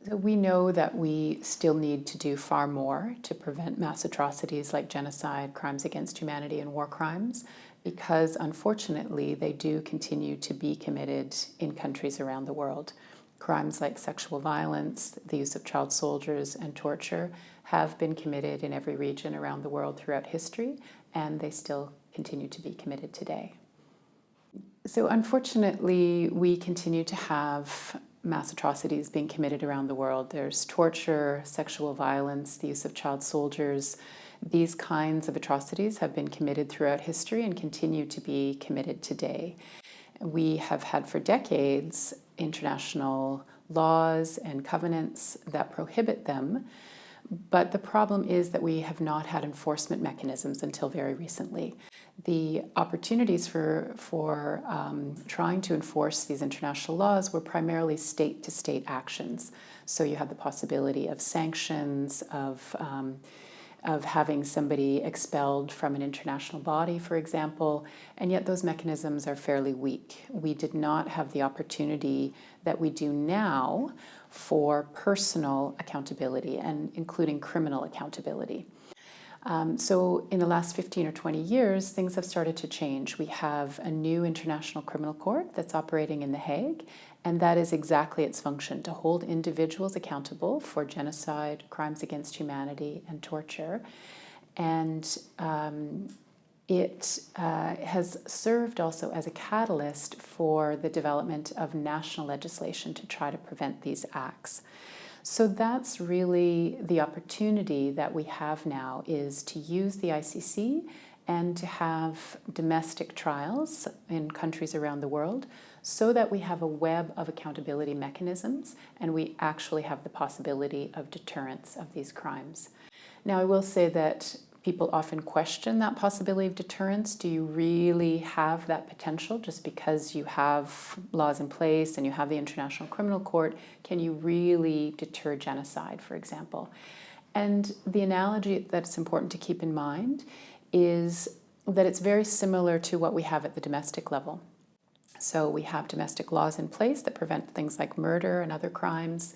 So we know that we still need to do far more to prevent mass atrocities like genocide, crimes against humanity, and war crimes, because unfortunately they do continue to be committed in countries around the world. Crimes like sexual violence, the use of child soldiers, and torture have been committed in every region around the world throughout history, and they still continue to be committed today. So unfortunately, we continue to have mass atrocities being committed around the world. There's torture, sexual violence, the use of child soldiers. These kinds of atrocities have been committed throughout history and continue to be committed today. We have had for decades international laws and covenants that prohibit them, but the problem is that we have not had enforcement mechanisms until very recently. The opportunities for trying to enforce these international laws were primarily state-to-state actions. So you had the possibility of sanctions, of having somebody expelled from an international body, for example, and yet those mechanisms are fairly weak. We did not have the opportunity that we do now for personal accountability, and including criminal accountability. So in the last 15 or 20 years, things have started to change. We have a new international criminal court that's operating in The Hague, and that is exactly its function, to hold individuals accountable for genocide, crimes against humanity, and torture. And it has served also as a catalyst for the development of national legislation to try to prevent these acts. So that's really the opportunity that we have now, is to use the ICC and to have domestic trials in countries around the world so that we have a web of accountability mechanisms and we actually have the possibility of deterrence of these crimes. Now, I will say that people often question that possibility of deterrence. Do you really have that potential just because you have laws in place and you have the International Criminal Court? Can you really deter genocide, for example? And the analogy that's important to keep in mind is that it's very similar to what we have at the domestic level. So we have domestic laws in place that prevent things like murder and other crimes.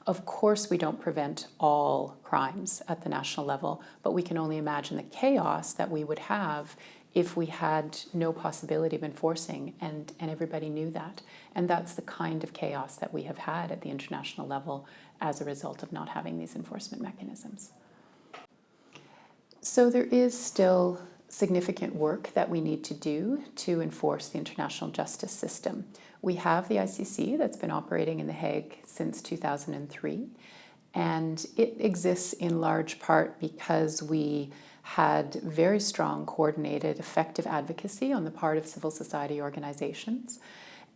Of course, we don't prevent all crimes at the national level, but we can only imagine the chaos that we would have if we had no possibility of enforcing, and everybody knew that. And that's the kind of chaos that we have had at the international level as a result of not having these enforcement mechanisms. So there is still significant work that we need to do to enforce the international justice system. We have the ICC that's been operating in The Hague since 2003, and it exists in large part because we had very strong, coordinated, effective advocacy on the part of civil society organizations,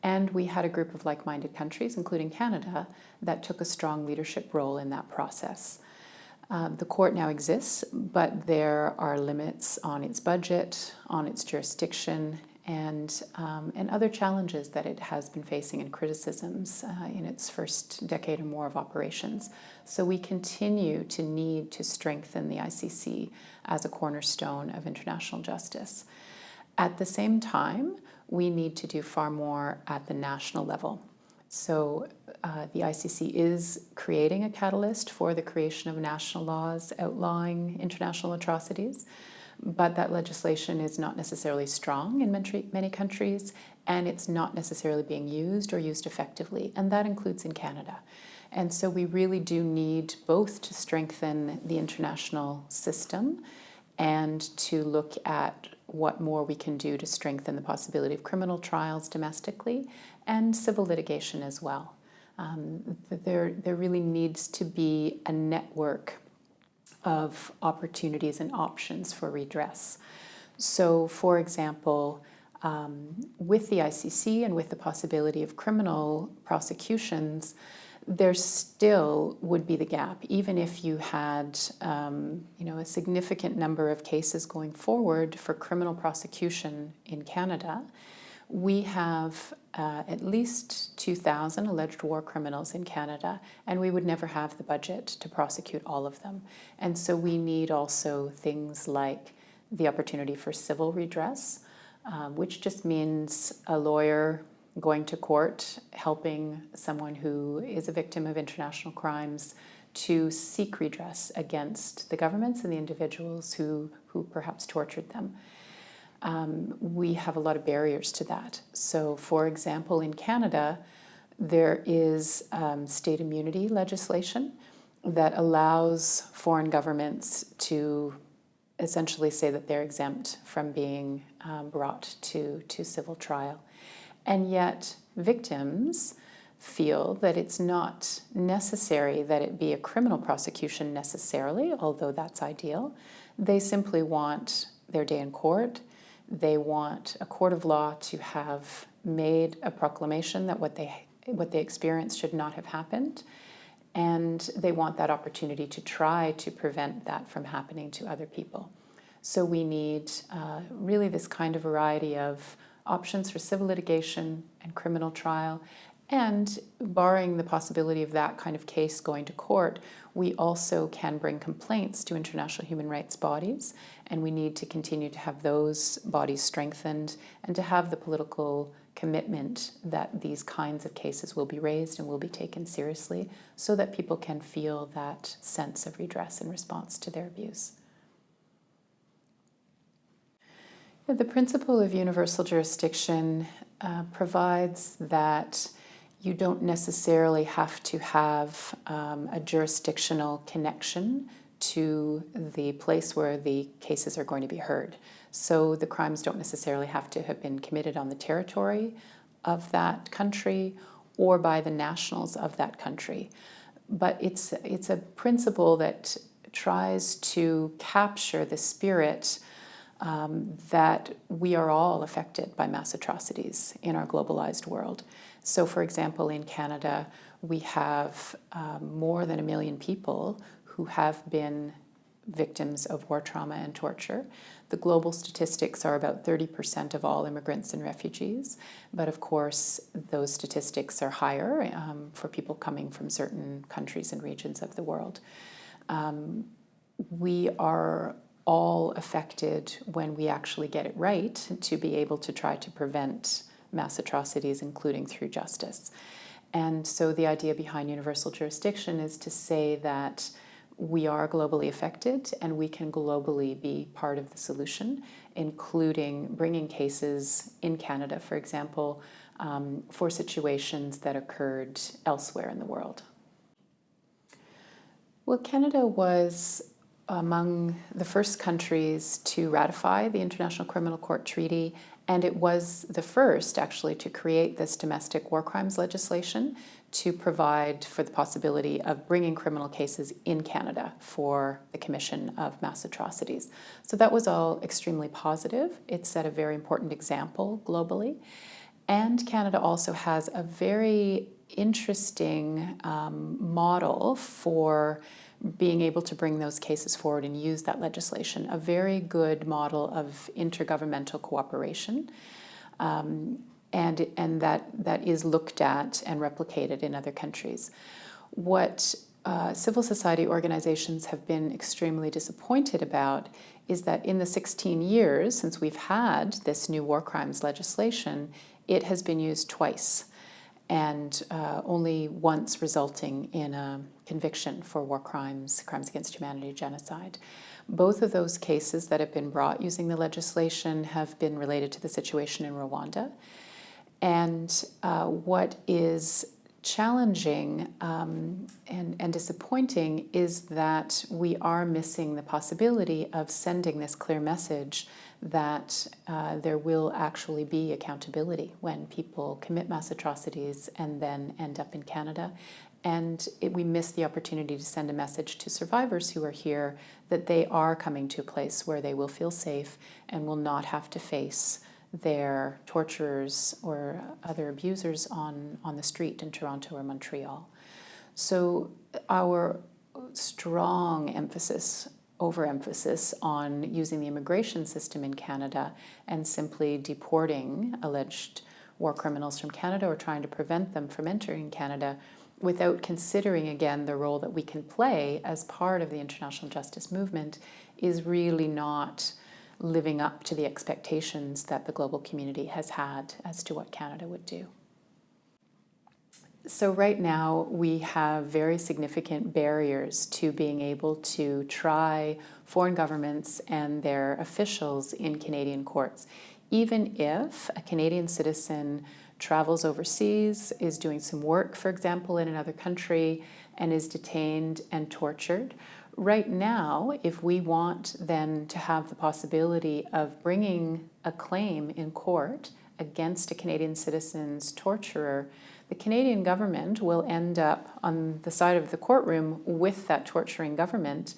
and we had a group of like-minded countries, including Canada, that took a strong leadership role in that process. The court now exists, but there are limits on its budget, on its jurisdiction, and other challenges that it has been facing, and criticisms in its first decade or more of operations. So we continue to need to strengthen the ICC as a cornerstone of international justice. At the same time, we need to do far more at the national level. So the ICC is creating a catalyst for the creation of national laws outlawing international atrocities, but that legislation is not necessarily strong in many countries, and it's not necessarily being used or used effectively, and that includes in Canada. And so we really do need both to strengthen the international system and to look at what more we can do to strengthen the possibility of criminal trials domestically and civil litigation as well. There really needs to be a network of opportunities and options for redress. So, for example, with the ICC and with the possibility of criminal prosecutions, there still would be the gap, even if you had a significant number of cases going forward for criminal prosecution in Canada. We have at least 2,000 alleged war criminals in Canada, and we would never have the budget to prosecute all of them. And so we need also things like the opportunity for civil redress, which just means a lawyer going to court, helping someone who is a victim of international crimes to seek redress against the governments and the individuals who perhaps tortured them. We have a lot of barriers to that. So, for example, in Canada, there is state immunity legislation that allows foreign governments to essentially say that they're exempt from being brought to civil trial. And yet victims feel that it's not necessary that it be a criminal prosecution necessarily, although that's ideal. They simply want their day in court. They want a court of law to have made a proclamation that what they experienced should not have happened. And they want that opportunity to try to prevent that from happening to other people. So we need really this kind of variety of options for civil litigation and criminal trial. And barring the possibility of that kind of case going to court, we also can bring complaints to international human rights bodies, and we need to continue to have those bodies strengthened and to have the political commitment that these kinds of cases will be raised and will be taken seriously so that people can feel that sense of redress in response to their abuse. The principle of universal jurisdiction provides that you don't necessarily have to have a jurisdictional connection to the place where the cases are going to be heard. So the crimes don't necessarily have to have been committed on the territory of that country or by the nationals of that country. But it's a principle that tries to capture the spirit that we are all affected by mass atrocities in our globalized world. So, for example, in Canada, we have more than 1 million people who have been victims of war trauma and torture. The global statistics are about 30% of all immigrants and refugees, but of course those statistics are higher for people coming from certain countries and regions of the world. We are all affected when we actually get it right to be able to try to prevent mass atrocities, including through justice. And so the idea behind universal jurisdiction is to say that we are globally affected and we can globally be part of the solution, including bringing cases in Canada, for example, for situations that occurred elsewhere in the world. Well, Canada was among the first countries to ratify the International Criminal Court Treaty, and it was the first actually to create this domestic war crimes legislation to provide for the possibility of bringing criminal cases in Canada for the commission of mass atrocities. So that was all extremely positive. It set a very important example globally. And Canada also has a very interesting model for being able to bring those cases forward and use that legislation, a very good model of intergovernmental cooperation, and that is looked at and replicated in other countries. What civil society organizations have been extremely disappointed about is that in the 16 years since we've had this new war crimes legislation, it has been used twice, and only once resulting in a conviction for war crimes, crimes against humanity, genocide. Both of those cases that have been brought using the legislation have been related to the situation in Rwanda. And what is challenging and disappointing is that we are missing the possibility of sending this clear message that there will actually be accountability when people commit mass atrocities and then end up in Canada. And we miss the opportunity to send a message to survivors who are here that they are coming to a place where they will feel safe and will not have to face their torturers or other abusers on the street in Toronto or Montreal. So our strong overemphasis on using the immigration system in Canada and simply deporting alleged war criminals from Canada or trying to prevent them from entering Canada without considering again the role that we can play as part of the international justice movement is really not living up to the expectations that the global community has had as to what Canada would do. So right now we have very significant barriers to being able to try foreign governments and their officials in Canadian courts. Even if a Canadian citizen travels overseas, is doing some work, for example, in another country, and is detained and tortured, right now, if we want then to have the possibility of bringing a claim in court against a Canadian citizen's torturer, the Canadian government will end up on the side of the courtroom with that torturing government,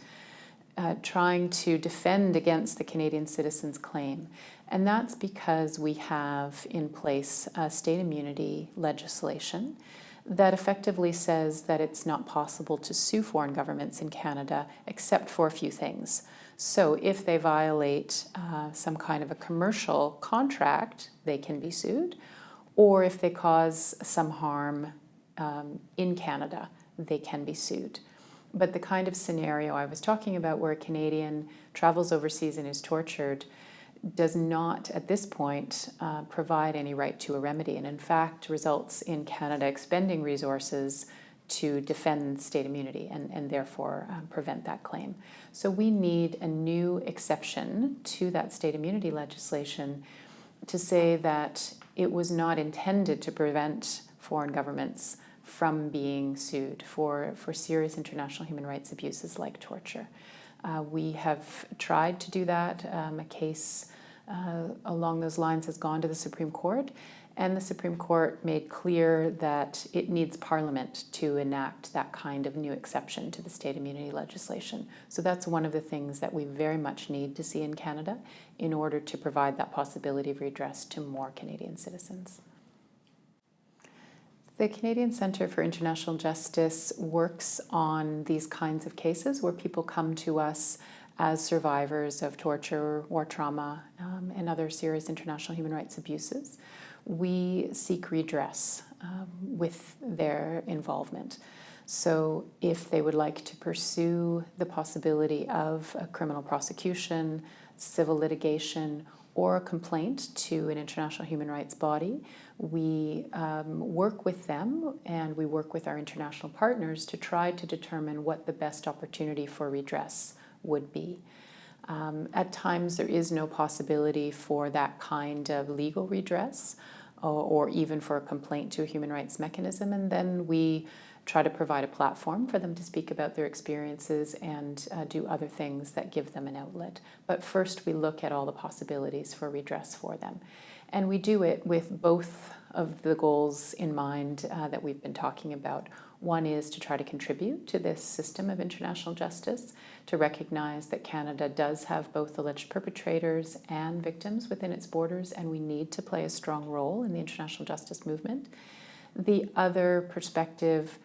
trying to defend against the Canadian citizen's claim. And that's because we have in place state immunity legislation that effectively says that it's not possible to sue foreign governments in Canada except for a few things. So if they violate some kind of a commercial contract, they can be sued, or if they cause some harm in Canada, they can be sued. But the kind of scenario I was talking about where a Canadian travels overseas and is tortured does not, at this point, provide any right to a remedy, and in fact results in Canada expending resources to defend state immunity and therefore prevent that claim. So we need a new exception to that state immunity legislation to say that it was not intended to prevent foreign governments from being sued for serious international human rights abuses like torture. We have tried to do that. A case along those lines has gone to the Supreme Court, and the Supreme Court made clear that it needs Parliament to enact that kind of new exception to the state immunity legislation. So that's one of the things that we very much need to see in Canada in order to provide that possibility of redress to more Canadian citizens. The Canadian Centre for International Justice works on these kinds of cases where people come to us as survivors of torture, war trauma, and other serious international human rights abuses. We seek redress with their involvement. So if they would like to pursue the possibility of a criminal prosecution, civil litigation, or a complaint to an international human rights body, we work with them and we work with our international partners to try to determine what the best opportunity for redress would be. At times there is no possibility for that kind of legal redress or even for a complaint to a human rights mechanism, and then we try to provide a platform for them to speak about their experiences and do other things that give them an outlet. But first we look at all the possibilities for redress for them. And we do it with both of the goals in mind that we've been talking about. One is to try to contribute to this system of international justice, to recognize that Canada does have both alleged perpetrators and victims within its borders, and we need to play a strong role in the international justice movement. The other perspective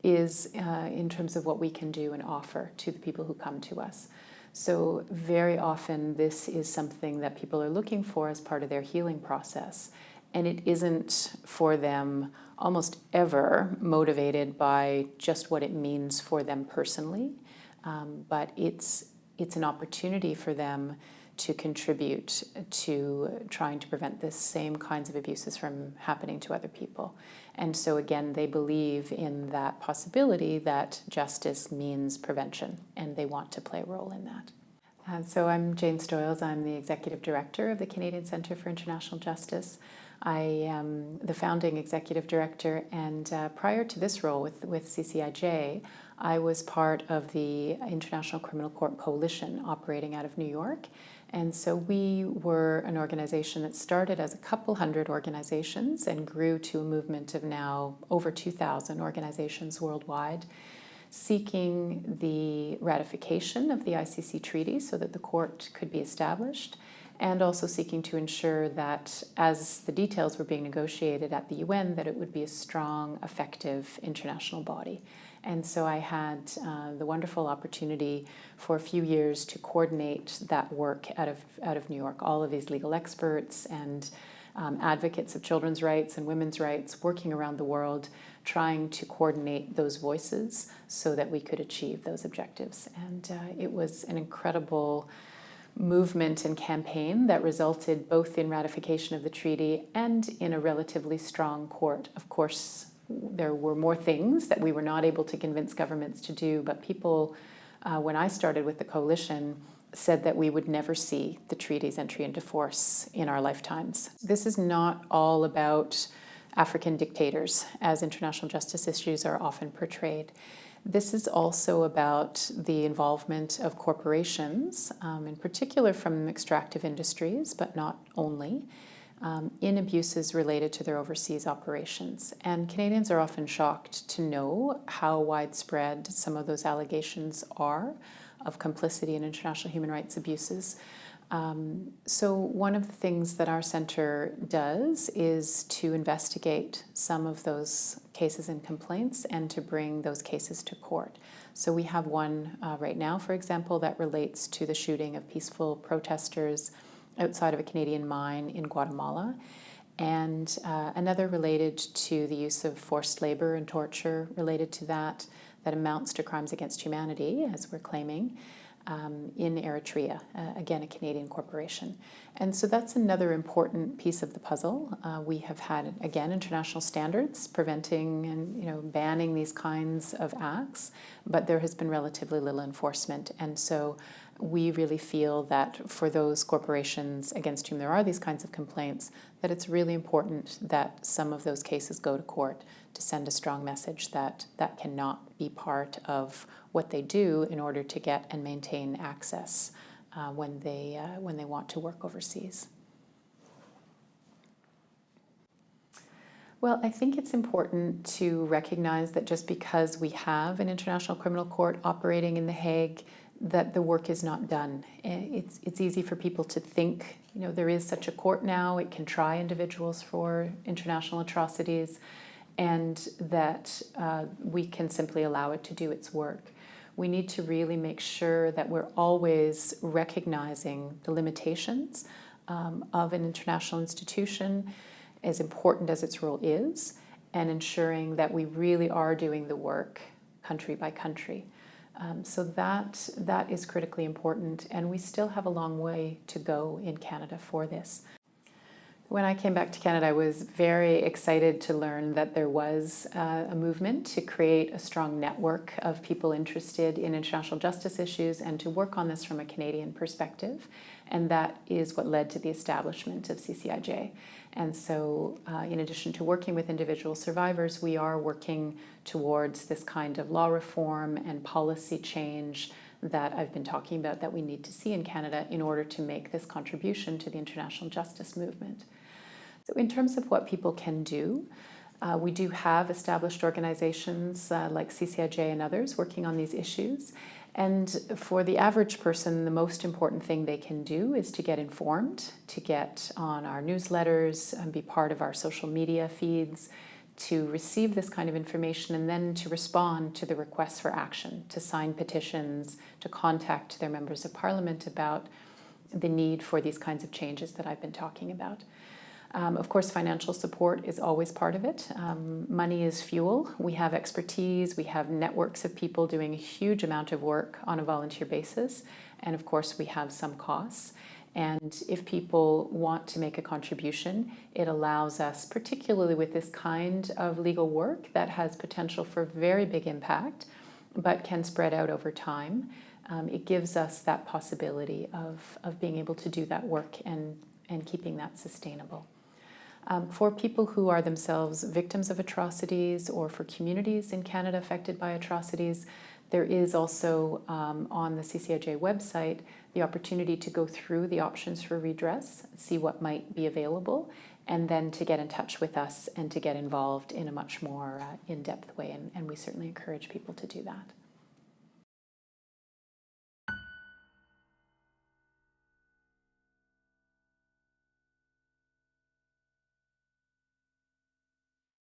is in terms of what we can do and offer to the people who come to us. So very often this is something that people are looking for as part of their healing process. And it isn't for them almost ever motivated by just what it means for them personally, but it's an opportunity for them to contribute to trying to prevent the same kinds of abuses from happening to other people. And so again, they believe in that possibility that justice means prevention, and they want to play a role in that. So I'm Jayne Stoyles. I'm the Executive Director of the Canadian Centre for International Justice. I am the founding Executive Director, and prior to this role with CCIJ, I was part of the International Criminal Court Coalition operating out of New York. And so we were an organization that started as a couple hundred organizations and grew to a movement of now over 2,000 organizations worldwide, seeking the ratification of the ICC treaty so that the court could be established, and also seeking to ensure that as the details were being negotiated at the UN, that it would be a strong, effective international body. And so I had the wonderful opportunity for a few years to coordinate that work out of New York. All of these legal experts and advocates of children's rights and women's rights working around the world, trying to coordinate those voices so that we could achieve those objectives. And it was an incredible movement and campaign that resulted both in ratification of the treaty and in a relatively strong court. Of course, there were more things that we were not able to convince governments to do, but people, when I started with the coalition, said that we would never see the treaty's entry into force in our lifetimes. This is not all about African dictators, as international justice issues are often portrayed. This is also about the involvement of corporations, in particular from extractive industries, but not only, in abuses related to their overseas operations. And Canadians are often shocked to know how widespread some of those allegations are of complicity in international human rights abuses. So one of the things that our centre does is to investigate some of those cases and complaints and to bring those cases to court. So we have one right now, for example, that relates to the shooting of peaceful protesters outside of a Canadian mine in Guatemala, and another related to the use of forced labor and torture related to that amounts to crimes against humanity, as we're claiming, in Eritrea, again, a Canadian corporation. And so that's another important piece of the puzzle. We have had, again, international standards preventing and banning these kinds of acts, but there has been relatively little enforcement. And so we really feel that for those corporations against whom there are these kinds of complaints, that it's really important that some of those cases go to court to send a strong message that that cannot be part of what they do in order to get and maintain access when they want to work overseas. Well, I think it's important to recognize that just because we have an international criminal court operating in The Hague, that the work is not done. It's easy for people to think, there is such a court now, it can try individuals for international atrocities, and that we can simply allow it to do its work. We need to really make sure that we're always recognizing the limitations of an international institution, as important as its role is, and ensuring that we really are doing the work country by country. So that is critically important, and we still have a long way to go in Canada for this. When I came back to Canada, I was very excited to learn that there was a movement to create a strong network of people interested in international justice issues and to work on this from a Canadian perspective. And that is what led to the establishment of CCIJ. And so in addition to working with individual survivors, we are working towards this kind of law reform and policy change that I've been talking about that we need to see in Canada in order to make this contribution to the international justice movement. So in terms of what people can do, we do have established organizations like CCIJ and others working on these issues. And for the average person, the most important thing they can do is to get informed, to get on our newsletters and be part of our social media feeds, to receive this kind of information and then to respond to the requests for action, to sign petitions, to contact their members of parliament about the need for these kinds of changes that I've been talking about. Of course, financial support is always part of it. Money is fuel. We have expertise. We have networks of people doing a huge amount of work on a volunteer basis. And of course, we have some costs. And if people want to make a contribution, it allows us, particularly with this kind of legal work that has potential for very big impact, but can spread out over time, it gives us that possibility of being able to do that work and keeping that sustainable. For people who are themselves victims of atrocities or for communities in Canada affected by atrocities, there is also on the CCIJ website the opportunity to go through the options for redress, see what might be available, and then to get in touch with us and to get involved in a much more in-depth way. And we certainly encourage people to do that.